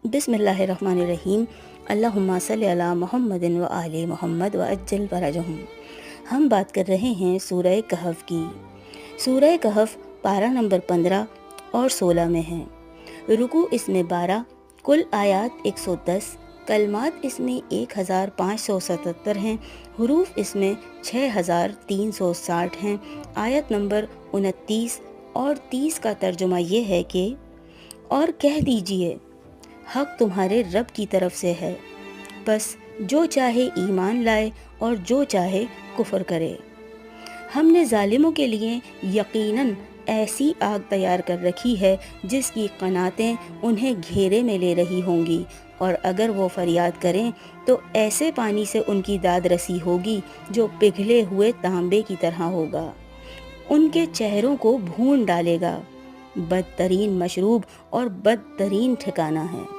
بسم اللہ الرحمن الرحیم۔ اللہم صلی علی محمد و آل محمد و عجل فرجہم۔ ہم بات کر رہے ہیں سورہ کہف کی۔ سورہ کہف پارہ نمبر 15 اور 16 میں ہیں۔ رکوع اس میں 12، کل آیات 110، کلمات اس میں 1577 ہیں، حروف اس میں 6360 ہیں۔ آیت نمبر 29 اور 30 کا ترجمہ یہ ہے کہ اور کہہ دیجئے حق تمہارے رب کی طرف سے ہے، بس جو چاہے ایمان لائے اور جو چاہے کفر کرے۔ ہم نے ظالموں کے لیے یقیناً ایسی آگ تیار کر رکھی ہے جس کی قناتیں انہیں گھیرے میں لے رہی ہوں گی، اور اگر وہ فریاد کریں تو ایسے پانی سے ان کی داد رسی ہوگی جو پگھلے ہوئے تانبے کی طرح ہوگا، ان کے چہروں کو بھون ڈالے گا۔ بدترین مشروب اور بدترین ٹھکانہ ہے۔